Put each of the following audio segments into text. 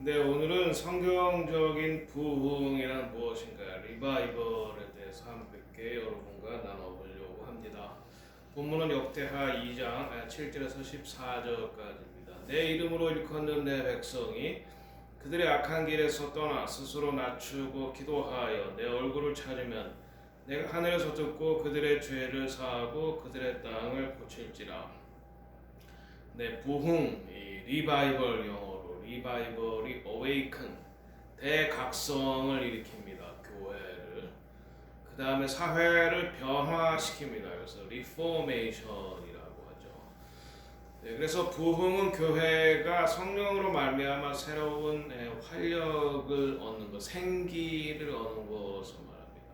네, 오늘은 성경적인 부흥이란 무엇인가, 리바이벌에 대해서 함께 여러분과 나눠보려고 합니다. 본문은 역대하 2장 7절에서 14절까지입니다. 내 이름으로 일컫는 내 백성이 그들의 악한 길에서 떠나 스스로 낮추고 기도하여 내 얼굴을 찾으면 내가 하늘에서 듣고 그들의 죄를 사하고 그들의 땅을 고칠지라. 네, 부흥, 이 리바이벌 영어로 리바이벌이 awaken, 대각성을 일으킵니다. 교회를. 그 다음에 사회를 변화시킵니다. 그래서 reformation이라고 하죠. 네, 그래서 부흥은 교회가 성령으로 말미암아 새로운 활력을 얻는 것, 생기를 얻는 것을 말합니다.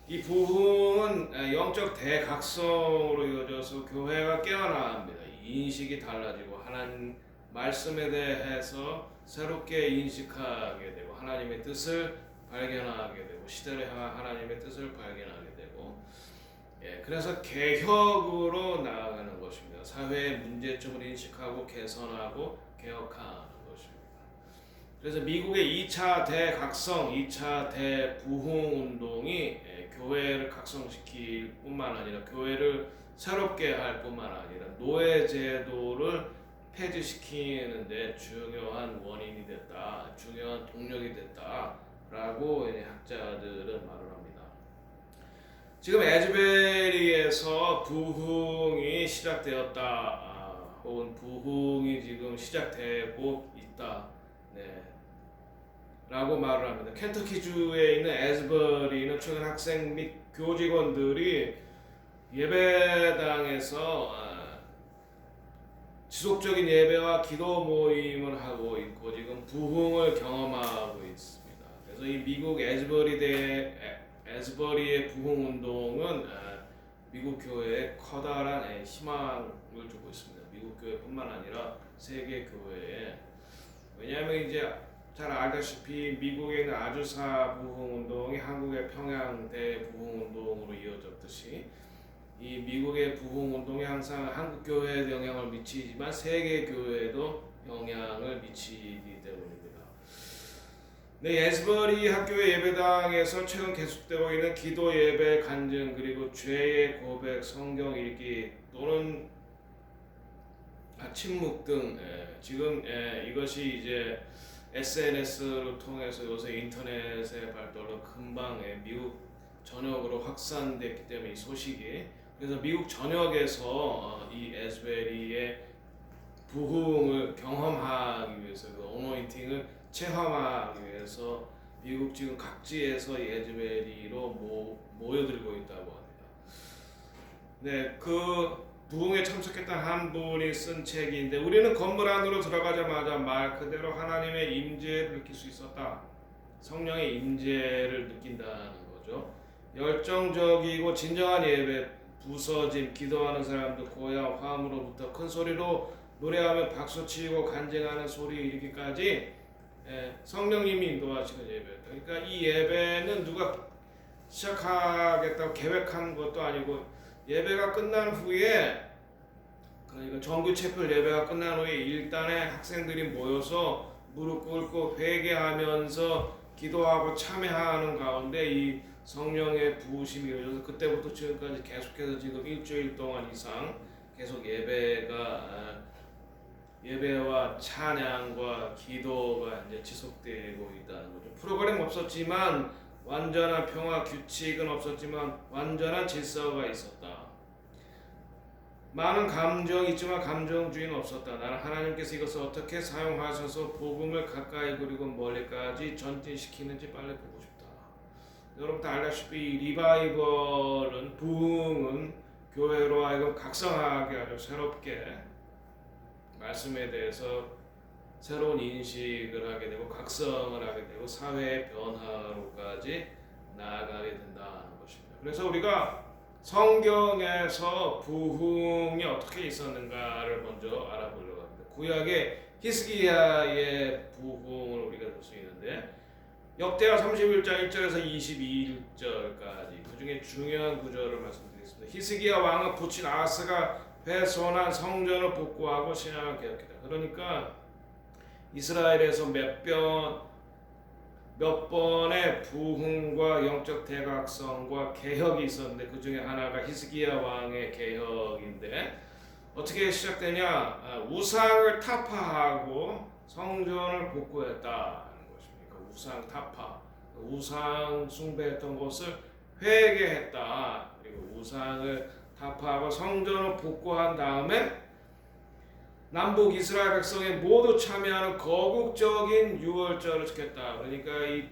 이 부흥은 영적 대각성으로 이어져서 교회가 깨어납니다. 인식이 달라지고 하나님 말씀에 대해서 새롭게 인식하게 되고 하나님의 뜻을 발견하게 되고 시대를 향한 하나님의 뜻을 발견하게 되고, 그래서 개혁으로 나아가는 것입니다. 사회의 문제점을 인식하고 개선하고 개혁하는 것입니다. 그래서 미국의 2차 대각성, 2차 대부흥 운동이 교회를 각성시킬 뿐만 아니라 교회를 새롭게 할 뿐만 아니라 노예 제도를 폐지시키는데 중요한 원인이 됐다, 중요한 동력이 됐다라고 학자들은 말을 합니다. 지금 에즈베리에서 부흥이 시작되었다, 혹은 부흥이 지금 시작되고 있다, 라고 말을 합니다. 켄터키주에 있는 에즈버리는 최근 학생 및 교직원들이 예배당에서 지속적인 예배와 기도 모임을 하고 있고 지금 부흥을 경험하고 있습니다. 그래서 이 미국 에즈버리의 부흥 운동은 미국 교회에 커다란 희망을 주고 있습니다. 미국 교회뿐만 아니라 세계 교회에. 왜냐하면 이제 잘 알다시피 미국에 있는 아주사 부흥 운동이 한국의 평양대 부흥 운동으로 이어졌듯이 이 미국의 부흥 운동이 항상 한국 교회에 영향을 미치지만 세계 교회에도 영향을 미치기 때문입니다. 네, 에스버리 학교의 예배당에서 최근 계속되고 있는 기도 예배 간증 그리고 죄의 고백, 성경 읽기 또는 침묵 등 지금 이것이 이제 SNS를 통해서 요새 인터넷의 발달로 금방 미국 전역으로 확산됐기 때문에 이 소식이, 그래서 미국 전역에서 이 에즈베리의 부흥을 경험하기 위해서 그 어노인팅을 체험하기 위해서 미국 지금 각지에서 이 에즈베리로 모여들고 있다고 합니다. 네, 그 부흥에 참석했던 한 분이 쓴 책인데 우리는 건물 안으로 들어가자마자 말 그대로 하나님의 임재를 느낄 수 있었다. 성령의 임재를 느낀다는 거죠. 열정적이고 진정한 예배, 부서짐, 기도하는 사람들 고야 화음으로부터 큰 소리로 노래하며 박수치고 간증하는 소리 이르기까지 성령님이 인도하시는 예배. 그러니까 이 예배는 누가 시작하겠다고 계획한 것도 아니고 예배가 끝난 후에, 그러니까 정규 채플 예배가 끝난 후에 일단의 학생들이 모여서 무릎 꿇고 회개하면서 기도하고 참여하는 가운데 이 성령의 부으심이 이루어져서 그때부터 지금까지 계속해서 지금 일주일 동안 이상 계속 예배와 찬양과 기도가 이제 지속되고 있다는 거죠. 프로그램 없었지만 완전한 평화, 규칙은 없었지만 완전한 질서가 있었다. 많은 감정이 있지만 감정주의는 없었다. 나는 하나님께서 이것을 어떻게 사용하셔서 복음을 가까이 그리고 멀리까지 전진시키는지 빨리 보고 싶다. 여러분 다 알다시피 리바이벌은, 부흥은 교회로 하여금 각성하게 아주 새롭게 말씀에 대해서 새로운 인식을 하게 되고 각성을 하게 되고 사회의 변화로까지 나아가게 된다는 것입니다. 그래서 우리가 성경에서 부흥이 어떻게 있었는가를 먼저 알아보려고 합니다. 구약의 히스기야의 부흥을 우리가 볼 수 있는데 역대하 31장 1절에서 22절까지 그 중에 중요한 구절을 말씀드리겠습니다. 히스기야 왕은 부친 아하스가 훼손한 성전을 복구하고 신앙을 개혁했다. 그러니까 이스라엘에서 몇 번의 부흥과 영적 대각성과 개혁이 있었는데 그 중에 하나가 히스기야 왕의 개혁인데 어떻게 시작되냐? 우상을 타파하고 성전을 복구했다는 것입니다. 우상 타파, 우상 숭배했던 것을 회개했다. 그리고 우상을 타파하고 성전을 복구한 다음에 남북 이스라엘 백성이 모두 참여하는 거국적인 유월절을 지켰다. 그러니까 이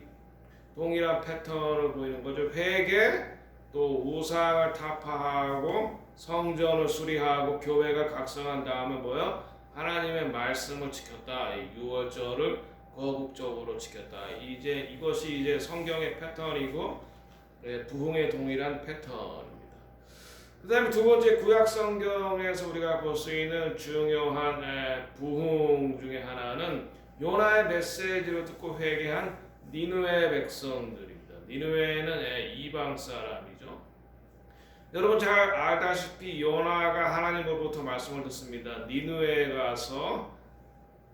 동일한 패턴을 보이는 거죠. 회개, 또 우상을 타파하고 성전을 수리하고 교회가 각성한 다음에 뭐요? 하나님의 말씀을 지켰다. 이 유월절을 거국적으로 지켰다. 이것이 이제 성경의 패턴이고 부흥의 동일한 패턴입니다. 그 다음에 두 번째 구약 성경에서 우리가 볼 수 있는 중요한 부흥 중에 하나는 요나의 메시지를 듣고 회개한 니느웨 백성들입니다. 니느웨는 이방 사람이죠. 여러분 잘 알다시피 요나가 하나님으로부터 말씀을 듣습니다. 니느웨에 가서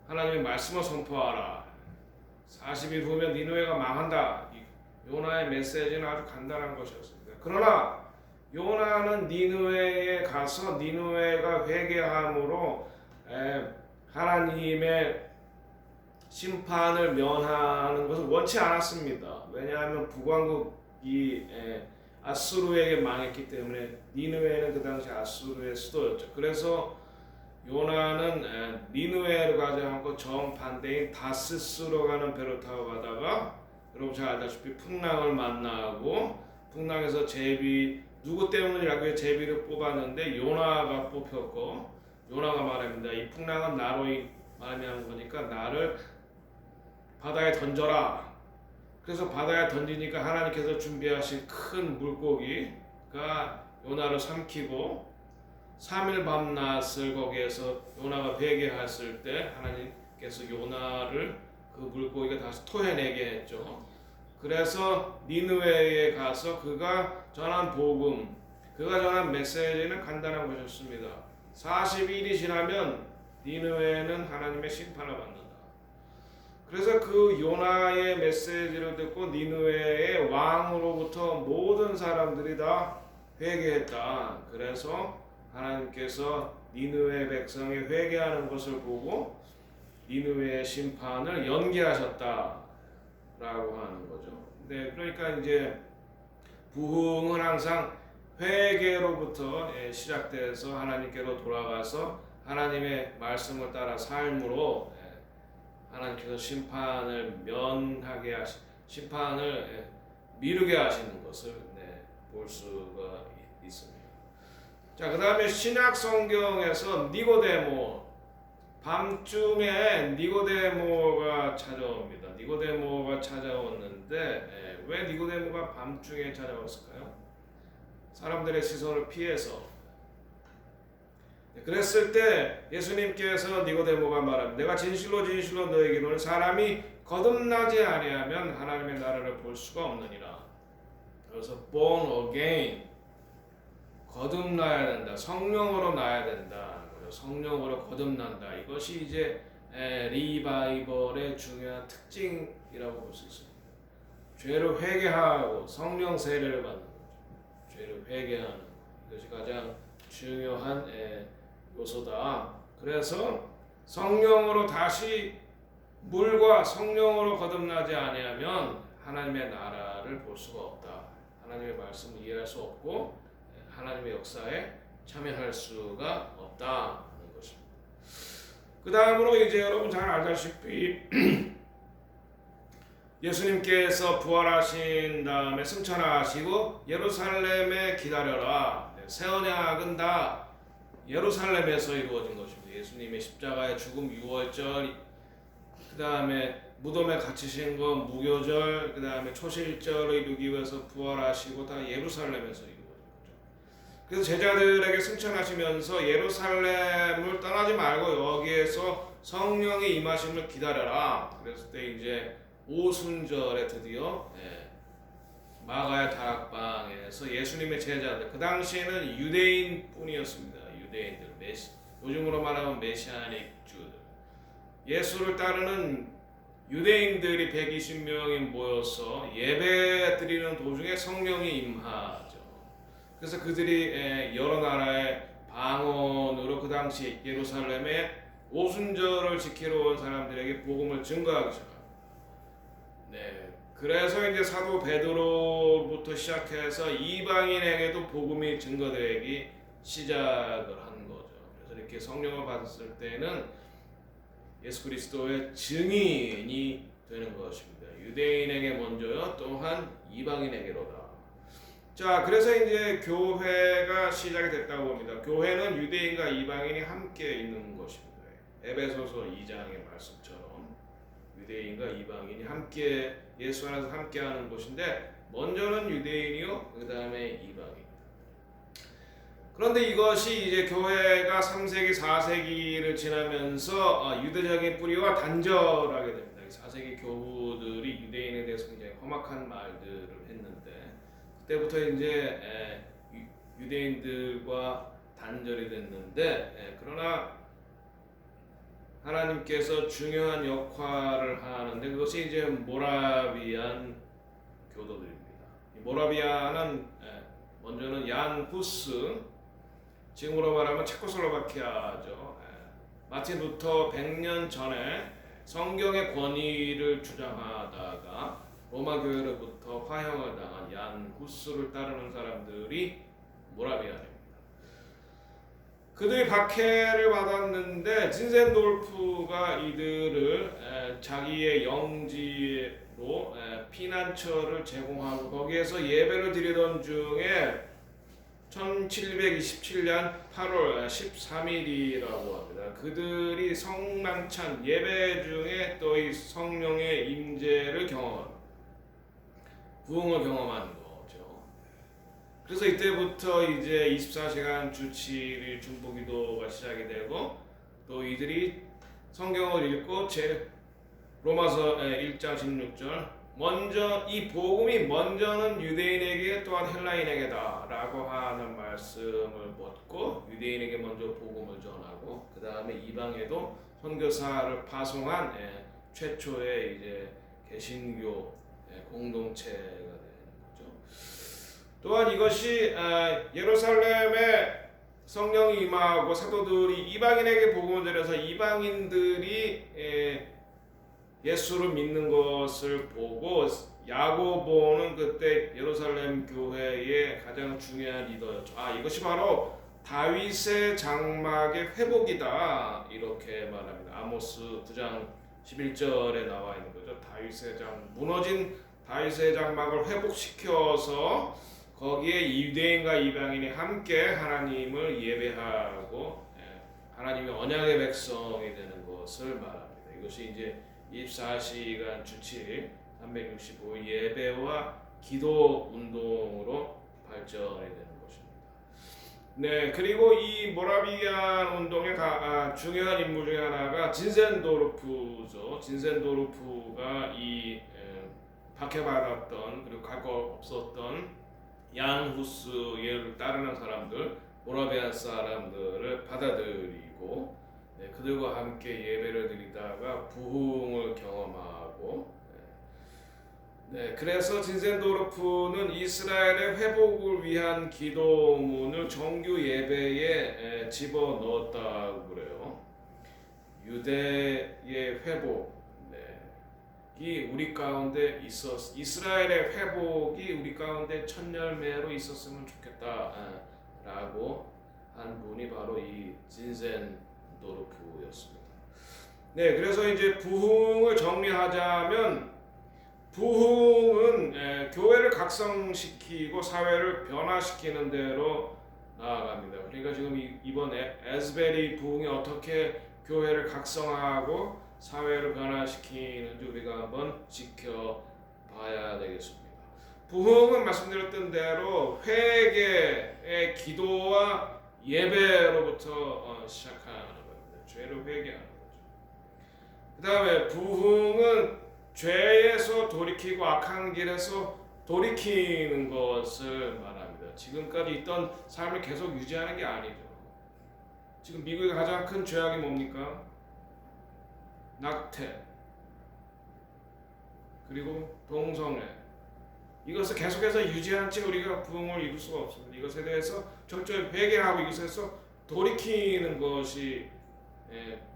하나님의 말씀을 선포하라. 40일 후면 니느웨가 망한다. 요나의 메시지는 아주 간단한 것이었습니다. 그러나 요나는 니느웨에 가서 니느웨가 회개함으로 하나님의 심판을 면하는 것을 원치 않았습니다. 왜냐하면 북왕국이 아수르에게 망했기 때문에 니느웨는 그 당시 아수르의 수도였죠. 그래서 요나는 니느웨로 가지 않고 정반대인 다스스로 가는 배를 타고 가다가 여러분 잘 알다시피 풍랑을 만나고 풍랑에서 누구 때문이라고 제비를 뽑았는데 요나가 뽑혔고 요나가 말합니다. 이 풍랑은 나로 말하는 거니까 나를 바다에 던져라. 그래서 바다에 던지니까 하나님께서 준비하신 큰 물고기가 요나를 삼키고 3일 밤낮을 거기에서 요나가 회개했을 때 하나님께서 요나를 그 물고기가 다시 토해내게 했죠. 그래서 니느웨에 가서 그가 전한 복음, 그가 전한 메시지는 간단한 것이었습니다. 40일이 지나면 니느웨는 하나님의 심판을 받는다. 그래서 그 요나의 메시지를 듣고 니느웨의 왕으로부터 모든 사람들이 다 회개했다. 그래서 하나님께서 니느웨 백성이 회개하는 것을 보고 니느웨의 심판을 연기하셨다. 라고 하는 거죠. 네, 그러니까 이제 부흥은 항상 회개로부터 시작돼서 하나님께로 돌아가서 하나님의 말씀을 따라 삶으로 하나님께서 심판을 미루게 하시는 것을 볼 수가 있습니다. 자, 그 다음에 신약 성경에서 니고데모, 밤중에 니고데모가 찾아옵니다. 니고데모가 찾아왔는데 왜 니고데모가 밤중에 찾아왔을까요? 사람들의 시선을 피해서. 그랬을 때 예수님께서 니고데모가 말합니다. 내가 진실로 진실로 너에게 이르노니 사람이 거듭나지 아니하면 하나님의 나라를 볼 수가 없느니라. 그래서 born again, 거듭나야 된다. 성령으로 나야 된다. 성령으로 거듭난다. 이것이 이제 리바이벌의 중요한 특징이라고 볼 수 있습니다. 죄를 회개하고 성령 세례를 받는 거죠. 죄를 회개하는 것. 이것이 가장 중요한 요소다. 그래서 성령으로 다시 물과 성령으로 거듭나지 아니하면 하나님의 나라를 볼 수가 없다. 하나님의 말씀을 이해할 수 없고 하나님의 역사에 참여할 수가 없다는 것입니다. 그 다음으로 이제 여러분 잘 알다시피 예수님께서 부활하신 다음에 승천하시고 예루살렘에 기다려라. 새 언약은 다 예루살렘에서 이루어진 것입니다. 예수님의 십자가의 죽음 유월절, 그 다음에 무덤에 갇히신 것 무교절, 그 다음에 초실절을 이루기 위해서 부활하시고 다 예루살렘에서 이루어진 거죠. 그래서 제자들에게 승천하시면서 예루살렘을 떠나지 말고 여기에서 성령의 임하심을 기다려라. 그랬을 때 이제 오순절에 드디어 마가의 다락방에서 예수님의 제자들, 그 당시에는 유대인 뿐이었습니다. 유대인들, 요즘으로 말하면 메시아닉 주들. 예수를 따르는 유대인들이 120명이 모여서 예배 드리는 도중에 성령이 임하죠. 그래서 그들이 여러 나라의 방언으로 그 당시 예루살렘에 오순절을 지키러 온 사람들에게 복음을 증거하기 시작합니다. 네, 그래서 이제 사도 베드로부터 시작해서 이방인에게도 복음이 증거되기 시작을 한 거죠. 그래서 이렇게 성령을 받았을 때는 예수 그리스도의 증인이 되는 것입니다. 유대인에게 먼저요, 또한 이방인에게로다. 자, 그래서 이제 교회가 시작이 됐다고 봅니다. 교회는 유대인과 이방인이 함께 있는 것입니다. 에베소서 2장의 말씀처럼 유대인과 이방인이 함께 예수 안에서 함께하는 곳인데 먼저는 유대인이요, 그 다음에 이방인. 그런데 이것이 이제 교회가 3세기, 4세기를 지나면서 유대적인 뿌리와 단절하게 됩니다. 4세기 교부들이 유대인에 대해서 굉장히 험악한 말들을 했는데 그때부터 이제 유대인들과 단절이 됐는데 그러나 하나님께서 중요한 역할을 하는데 그것이 이제 모라비안 교도들입니다. 모라비아는 먼저는 얀 후스, 지금으로 말하면 체코슬로바키아죠. 마틴 루터 100년 전에 성경의 권위를 주장하다가 로마 교회로부터 화형을 당한 얀 후스를 따르는 사람들이 모라비안입니다. 그들이 박해를 받았는데 진센도르프가 이들을 자기의 영지로 피난처를 제공하고 거기에서 예배를 드리던 중에 1727년 8월 13일이라고 합니다. 그들이 성만찬 예배 중에 또 이 성령의 임재를 경험합니다. 부흥을 경험한 거죠. 그래서 이때부터 이제 24시간 주 7일 중보기도가 시작이 되고 또 이들이 성경을 읽고 로마서 1장 16절 먼저 이 복음이 먼저는 유대인에게 또한 헬라인에게다라고 하는 말씀을 묻고 유대인에게 먼저 복음을 전하고 그 다음에 이방에도 선교사를 파송한 최초의 이제 개신교 공동체가 되는 거죠. 또한 이것이 예루살렘에 성령이 임하고 사도들이 이방인에게 복음을 전해서 이방인들이 예수를 믿는 것을 보고 야고보는 그때 예루살렘 교회의 가장 중요한 리더였죠. 이것이 바로 다윗의 장막의 회복이다 이렇게 말합니다. 아모스 9장 11절에 나와 있는 거죠. 무너진 다윗의 장막을 회복시켜서 거기에 유대인과 이방인이 함께 하나님을 예배하고 하나님의 언약의 백성이 되는 것을 말합니다. 이것이 이제 24시간 주 7일 365일 예배와 기도 운동으로 발전이 되는 것입니다. 네, 그리고 이 모라비안 운동의 중요한 인물 중에 하나가 진센도르프죠. 진센도르프가 이 박해받았던 그리고 갈 거 없었던 얀 후스를 따르는 사람들, 모라비안 사람들을 받아들이고 그들과 함께 예배를 드리다가 부흥을 경험하고 그래서 진센도르프는 이스라엘의 회복을 위한 기도문을 정규 예배에 집어넣었다고 그래요. 유대의 회복이 우리 가운데 이스라엘의 회복이 우리 가운데 첫 열매로 있었으면 좋겠다라고 한 분이 바로 이 진센도르프였습니다. 네, 그래서 이제 부흥을 정리하자면 부흥은 교회를 각성시키고 사회를 변화시키는 데로 나아갑니다. 그러니까 지금 이번 에스베리 부흥이 어떻게 교회를 각성하고 사회를 변화시키는지 우리가 한번 지켜봐야 되겠습니다. 부흥은 말씀드렸던 대로 회개의 기도와 예배로부터 시작하는 겁니다. 죄를 회개하는 거죠. 그 다음에 부흥은 죄에서 돌이키고 악한 길에서 돌이키는 것을 말합니다. 지금까지 있던 삶을 계속 유지하는 게 아니죠. 지금 미국의 가장 큰 죄악이 뭡니까? 낙태, 그리고 동성애, 이것을 계속해서 유지한 채 우리가 부흥을 이룰 수가 없습니다. 이것에 대해서 철저히 회개하고 이것에서 돌이키는 것이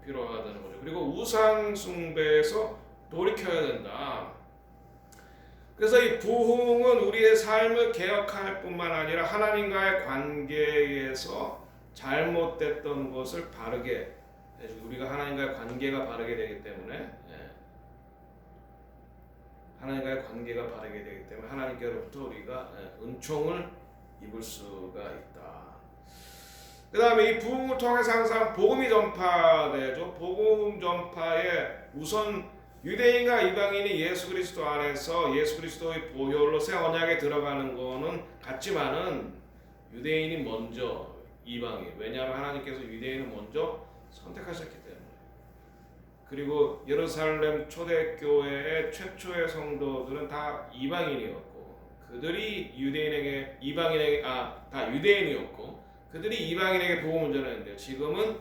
필요하다는 거죠. 그리고 우상 숭배에서 돌이켜야 된다. 그래서 이 부흥은 우리의 삶을 개혁할 뿐만 아니라 하나님과의 관계에서 잘못됐던 것을 바르게 해주고, 우리가 하나님과의 관계가 바르게 되기 때문에 하나님과의 관계가 바르게 되기 때문에 하나님께로부터 우리가 은총을 입을 수가 있다. 그 다음에 이 부흥을 통해서 항상 복음이 전파되죠. 복음 전파에 우선 유대인과 이방인이 예수 그리스도 안에서 예수 그리스도의 보혈로 새 언약에 들어가는 거는 같지만은 유대인이 먼저 이방인, 왜냐하면 하나님께서 유대인을 먼저 선택하셨기 때문에. 그리고 예루살렘 초대교회의 최초의 성도들은 다 이방인이었고, 그들이 유대인에게 이방인에게 다 유대인이었고 그들이 이방인에게 복음을 전했는데, 지금은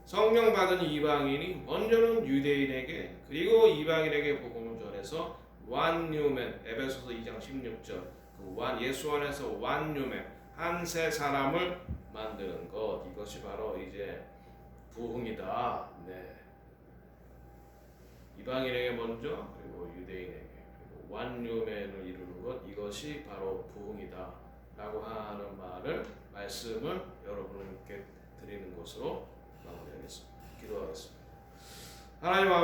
성령 받은 이방인이 먼저는 유대인에게 그리고 이방인에게 복음을 전해서 완유맨, 에베소서 2장 16절 예수 안에서 완유맨, 한 새 사람을 만드는 것, 이것이 바로 이제 부흥이다. 네. 이방인에게 먼저 그리고 유대인에게 그리고 완유맨을 이루는 것, 이것이 바로 부흥이다 라고 하는 말씀을 여러분께 드리는 것으로 마무리하겠습니다. 기도하겠습니다. 하나님